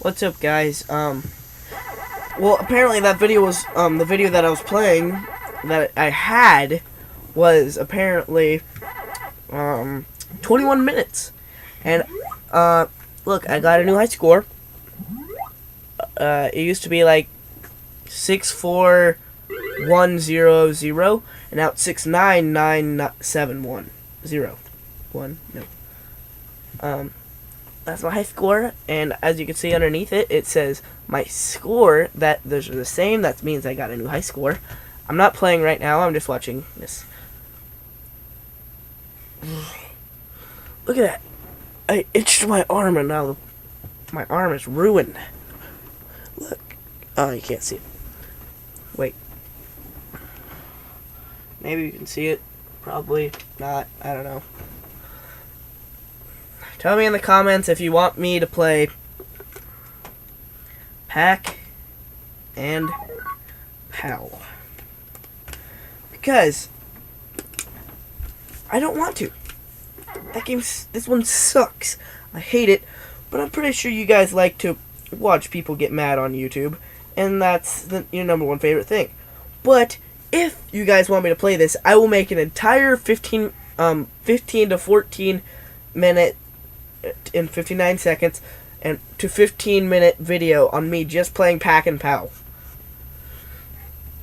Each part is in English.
What's up, guys? Well, apparently that video was, the video that I was playing, that I had, was apparently, 21 minutes. And, look, I got a new high score. It used to be like 64100, and now it's 69971. That's my high score, and as you can see underneath it, it says my score, that those are the same. That means I got a new high score. I'm not playing right now, I'm just watching this. Look at that. I itched my arm, and now my arm is ruined. Look. Oh, you can't see it. Wait. Maybe you can see it. Probably not. I don't know. Tell me in the comments if you want me to play Pac and Pal. Because I don't want to. This one sucks. I hate it, but I'm pretty sure you guys like to watch people get mad on YouTube, and that's your number one favorite thing. But if you guys want me to play this, I will make an entire 15 to 14 minute in 59 seconds and to 15-minute video on me just playing Pac and Pal.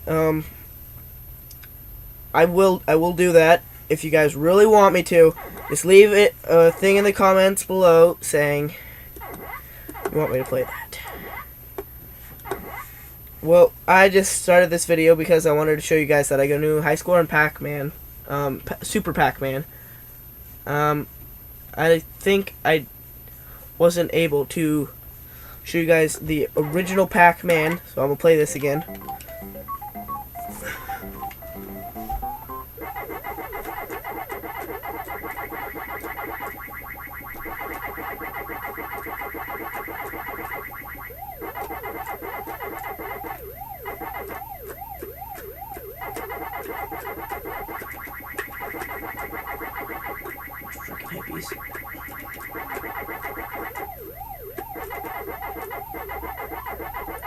I will do that if you guys really want me to. Just leave it a thing in the comments below saying you want me to play that. Well, I just started this video because I wanted to show you guys that I got a new high score on Pac-Man, Super Pac-Man. I think I wasn't able to show you guys the original Pac-Man, so I'm gonna play this again. Freaking hippies.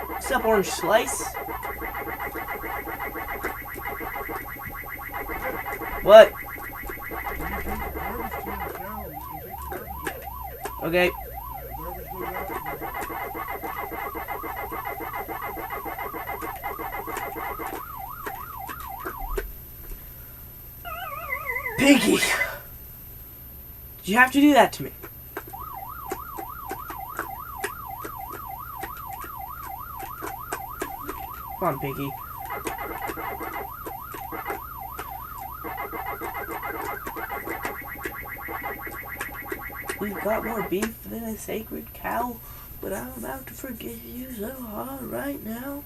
What's up, Orange Slice? What? Okay. Pinky! Did you have to do that to me? Come on, Pinky. We've got more beef than a sacred cow, but I'm about to forgive you so hard right now.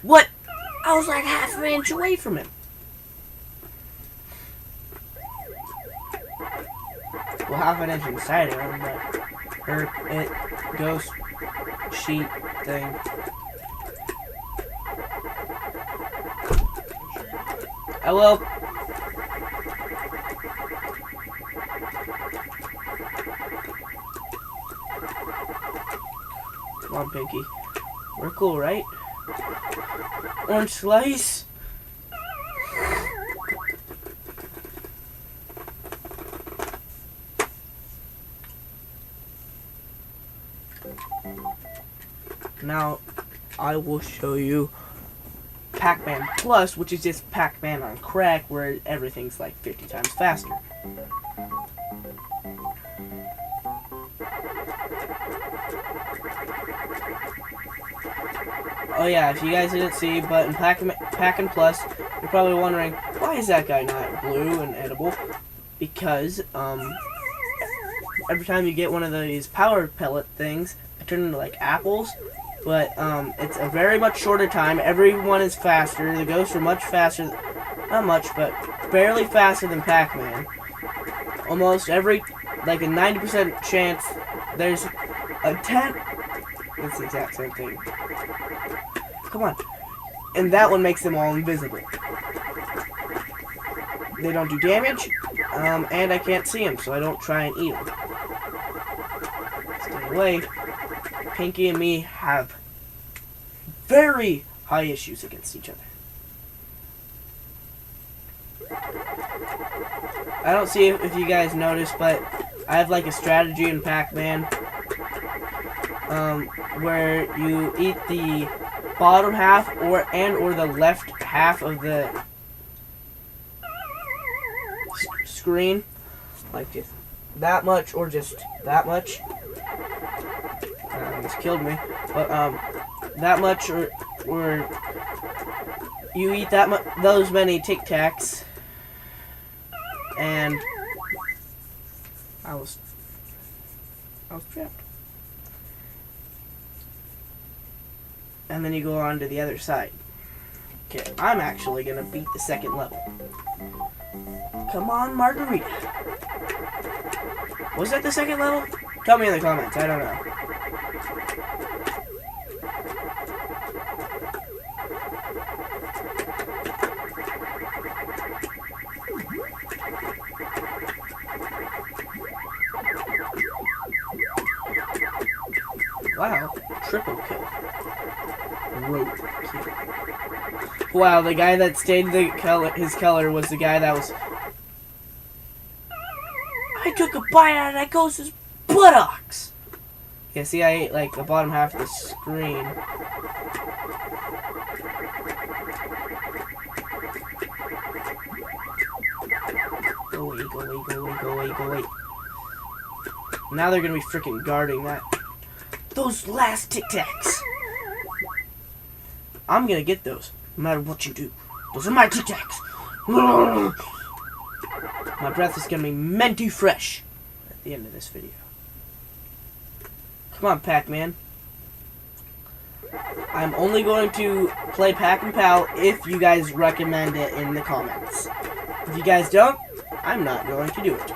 What? I was like half an inch away from him. Well, half an inch inside of him, but ghost sheet thing. I will. Come on, Pinky. We're cool, right? Orange Slice? Now, I will show you Pac-Man Plus, which is just Pac-Man on crack, where everything's like 50 times faster. Oh yeah, if you guys didn't see, but in Pac-Man Plus, you're probably wondering, why is that guy not blue and edible? Because, every time you get one of these power pellet things, they turn into like apples, but, it's a very much shorter time, everyone is faster, the ghosts are much faster. not much, but barely faster than Pac-Man. Almost every, like a 90% chance, there's a 10, it's the exact same thing. Come on. And that one makes them all invisible. They don't do damage, and I can't see them, so I don't try and eat them. Stay away. Pinky and me have very high issues against each other. I don't see if you guys noticed, but I have like a strategy in Pac-Man where you eat the bottom half or the left half of the screen, like just that much or just that much. This killed me, but that much or you eat those many Tic Tacs, and I was trapped. And then you go on to the other side. Okay, I'm actually gonna beat the second level. Come on, Margarita. Was that the second level? Tell me in the comments, I don't know. Wow, triple kill. Wow, the guy that stayed his color was the guy that was... I took a bite out of that ghost's buttocks! Yeah, see, I ate like the bottom half of the screen. Go away, go away, go away, go away, go away. Now they're gonna be freaking guarding that. Those last Tic Tacs! I'm gonna get those, no matter what you do. Those are my Tic Tacs! My breath is gonna be minty fresh at the end of this video. Come on, Pac-Man. I'm only going to play Pac and Pal if you guys recommend it in the comments. If you guys don't, I'm not going to do it.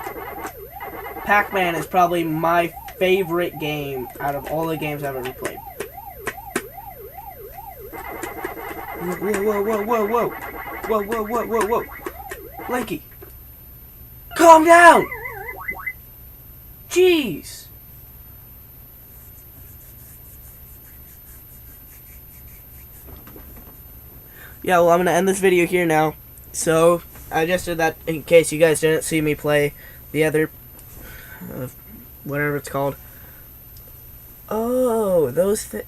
Pac-Man is probably my favorite game out of all the games I've ever played. Whoa, whoa, whoa, whoa, whoa. Whoa, whoa, whoa, whoa, whoa. Blanky. Calm down! Jeez. Yeah, well, I'm going to end this video here now. So, I just did that in case you guys didn't see me play the other, whatever it's called. Oh, the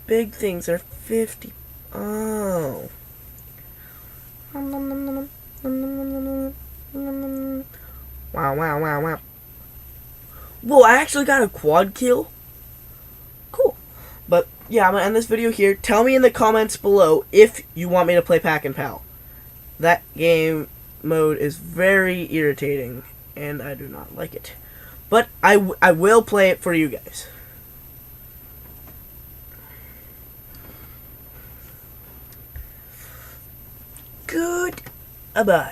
big things are 50. Oh. Wow, wow, wow, wow. Whoa, I actually got a quad kill? Cool. But, yeah, I'm going to end this video here. Tell me in the comments below if you want me to play Pac and Pal. That game mode is very irritating, and I do not like it. But I will play it for you guys. Goodbye.